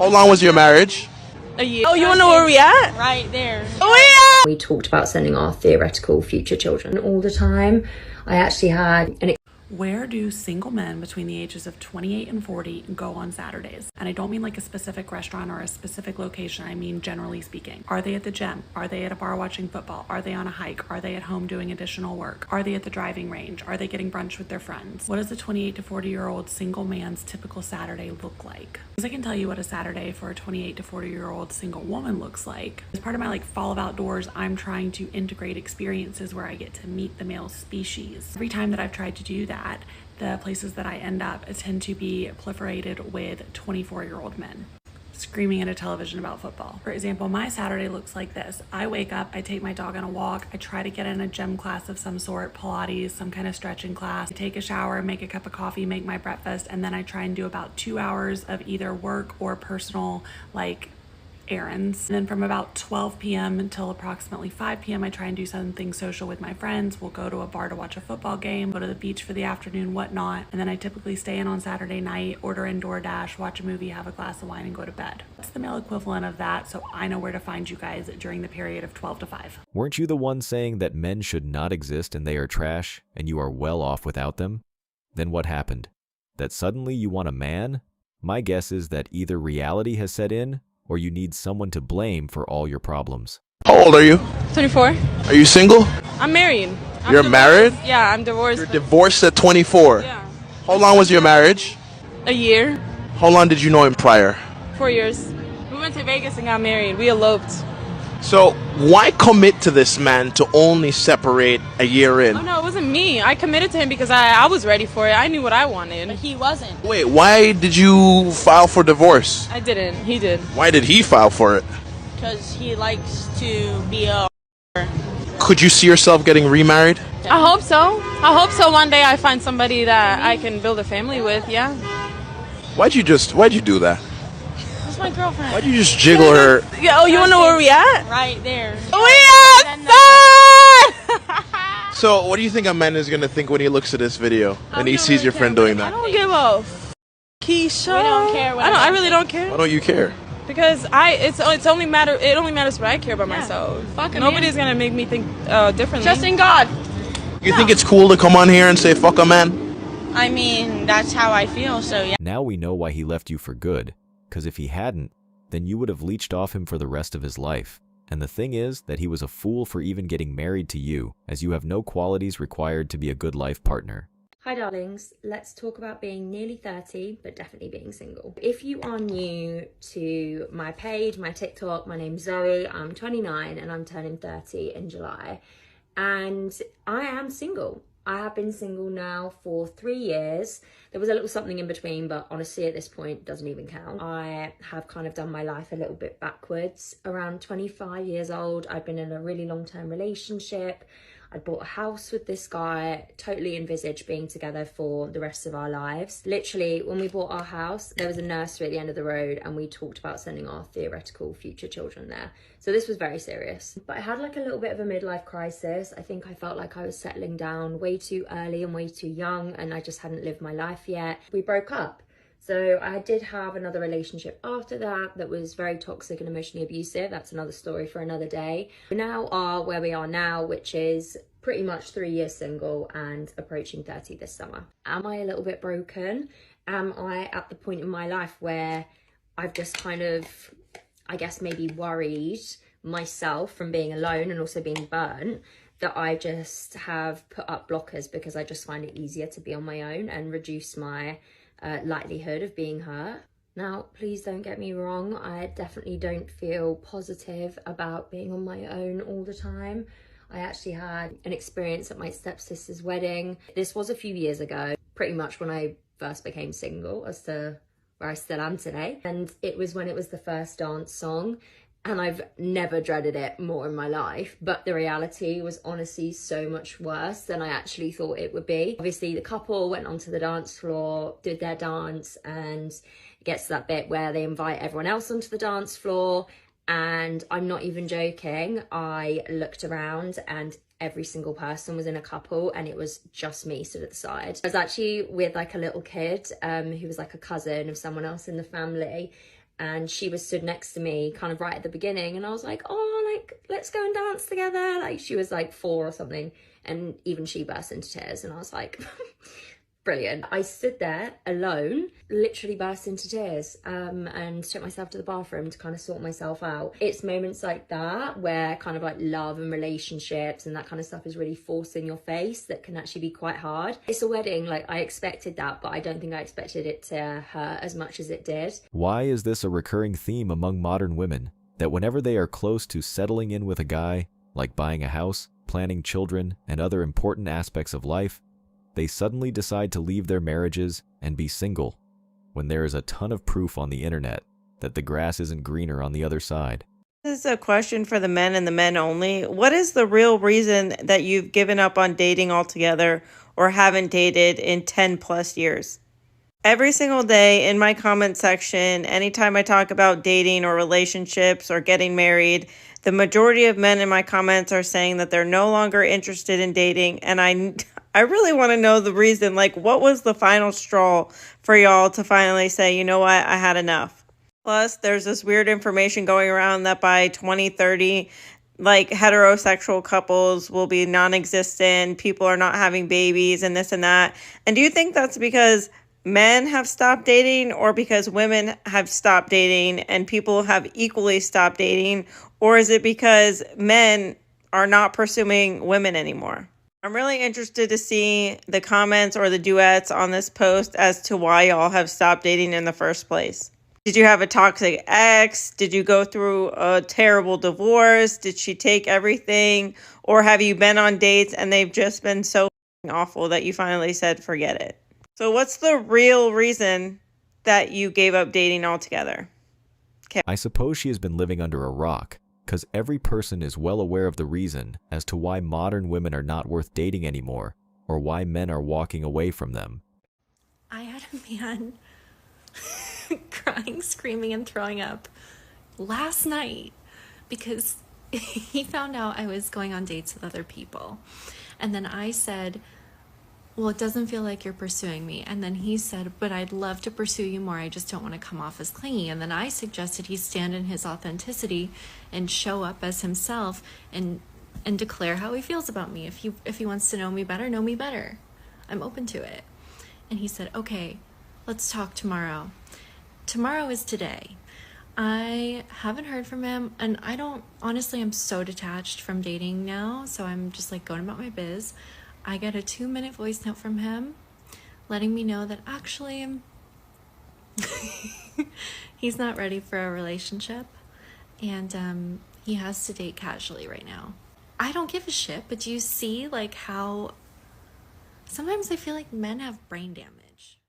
How long was your marriage? A year. Oh, you wanna know where we at? Right there. Oh yeah! We talked about sending our theoretical future children all the time. I actually had an Where do single men between the ages of 28 and 40 go on Saturdays? And I don't mean like a specific restaurant or a specific location. I mean generally speaking. Are they at the gym? Are they at a bar watching football? Are they on a hike? Are they at home doing additional work? Are they at the driving range? Are they getting brunch with their friends? What does a 28 to 40-year-old single man's typical Saturday look like? Because I can tell you what a Saturday for a 28 to 40-year-old single woman looks like. As part of my fall of outdoors, I'm trying to integrate experiences where I get to meet the male species. Every time that I've tried to do that, the places that I end up tend to be proliferated with 24-year-old men screaming at a television about football. For example, my Saturday looks like this. I wake up, I take my dog on a walk, I try to get in a gym class of some sort, Pilates, some kind of stretching class, I take a shower, make a cup of coffee, make my breakfast, and then I try and do about 2 hours of either work or personal errands. And then from about 12 p.m. until approximately 5 p.m. I try and do something social with my friends. We'll go to a bar to watch a football game, go to the beach for the afternoon, whatnot. And then I typically stay in on Saturday night, order in DoorDash, watch a movie, have a glass of wine, and go to bed. That's the male equivalent of that, so I know where to find you guys during the period of 12 to 5. Weren't you the one saying that men should not exist and they are trash, and you are well off without them? Then what happened? That suddenly you want a man? My guess is that either reality has set in, or you need someone to blame for all your problems. How old are you? 24. Are you single? I'm married. You're married? Yeah, I'm divorced. You're divorced at 24. Yeah. How long was your marriage? A year. How long did you know him prior? 4 years. We went to Vegas and got married. We eloped. So why commit to this man to only separate a year in? Oh no, it wasn't me. I committed to him because I was ready for it. I knew what I wanted. But he wasn't. Wait, why did you file for divorce? I didn't. He did. Why did he file for it? Because he likes to be a... Could you see yourself getting remarried? I hope so. I hope so. One day I find somebody that I can build a family with. Yeah. Why'd you do that? That's my girlfriend. Why'd you just jiggle her? Yeah. Oh, you wanna know where we at? Right there. We outside. So what do you think a man is going to think when he looks at this video and he sees your friend doing I that? don't give a Keisha. We don't care what I really don't care. Why don't you care? Because it only matters what I care about myself. Fuck a Nobody's man. gonna make me think differently. Trust in God. You think it's cool to come on here and say fuck a man? I mean, that's how I feel, so yeah. Now we know why he left you for good, because if he hadn't, then you would have leeched off him for the rest of his life. And the thing is that he was a fool for even getting married to you, as you have no qualities required to be a good life partner. Hi darlings, let's talk about being nearly 30 but definitely being single. If you are new to my page, my TikTok, my name's Zoe, I'm 29 and I'm turning 30 in July, and I am single. I have been single now for 3 years. There was a little something in between, but honestly at this point it doesn't even count. I have kind of done my life a little bit backwards. Around 25 years old, I've been in a really long-term relationship. I bought a house with this guy, totally envisaged being together for the rest of our lives. Literally, when we bought our house, there was a nursery at the end of the road and we talked about sending our theoretical future children there. So this was very serious. But I had a little bit of a midlife crisis. I think I felt like I was settling down way too early and way too young, and I just hadn't lived my life yet. We broke up. So I did have another relationship after that was very toxic and emotionally abusive. That's another story for another day. We now are where we are now, which is pretty much 3 years single and approaching 30 this summer. Am I a little bit broken? Am I at the point in my life where I've just kind of, I guess, maybe worried myself from being alone and also being burnt, that I just have put up blockers because I just find it easier to be on my own and reduce my likelihood of being hurt? Now, please don't get me wrong, I definitely don't feel positive about being on my own all the time. I actually had an experience at my stepsister's wedding. This was a few years ago, pretty much when I first became single as to where I still am today. And it was when it was the first dance song, and I've never dreaded it more in my life, but the reality was honestly so much worse than I actually thought it would be. Obviously the couple went onto the dance floor, did their dance, and it gets to that bit where they invite everyone else onto the dance floor, and I'm not even joking, I looked around and every single person was in a couple and it was just me stood at the side. I was actually with a little kid who was a cousin of someone else in the family. and she was stood next to me kind of right at the beginning, and I was like, oh, like, let's go and dance together. Like, she was like 4 or something, and even she burst into tears, and I was like, brilliant. I stood there alone, literally burst into tears, and took myself to the bathroom to kind of sort myself out. It's moments like that where kind of like love and relationships and that kind of stuff is really forced in your face that can actually be quite hard. It's a wedding, like I expected that, but I don't think I expected it to hurt as much as it did. Why is this a recurring theme among modern women? That whenever they are close to settling in with a guy, like buying a house, planning children, and other important aspects of life, they suddenly decide to leave their marriages and be single, when there is a ton of proof on the internet that the grass isn't greener on the other side. This is a question for the men and the men only. What is the real reason that you've given up on dating altogether or haven't dated in 10 plus years? Every single day in my comment section, anytime I talk about dating or relationships or getting married, the majority of men in my comments are saying that they're no longer interested in dating. And I really want to know the reason. Like, what was the final straw for y'all to finally say, you know what, I had enough? Plus, there's this weird information going around that by 2030, like heterosexual couples will be non-existent, people are not having babies and this and that. And do you think that's because men have stopped dating, or because women have stopped dating and people have equally stopped dating? Or is it because men are not pursuing women anymore? I'm really interested to see the comments or the duets on this post as to why y'all have stopped dating in the first place. Did you have a toxic ex? Did you go through a terrible divorce? Did she take everything? Or have you been on dates and they've just been so awful that you finally said, forget it? So what's the real reason that you gave up dating altogether? Okay. I suppose she has been living under a rock, because every person is well aware of the reason as to why modern women are not worth dating anymore, or why men are walking away from them. I had a man crying, screaming, and throwing up last night because he found out I was going on dates with other people. And then I said, well, it doesn't feel like you're pursuing me. And then he said, but I'd love to pursue you more. I just don't want to come off as clingy. And then I suggested he stand in his authenticity and show up as himself and declare how he feels about me. If he wants to know me better. I'm open to it. And he said, okay, let's talk tomorrow. Tomorrow is today. I haven't heard from him, and honestly, I'm so detached from dating now. So I'm just like going about my biz. I get a 2-minute voice note from him letting me know that actually he's not ready for a relationship, and he has to date casually right now. I don't give a shit, but do you see like how sometimes I feel like men have brain damage?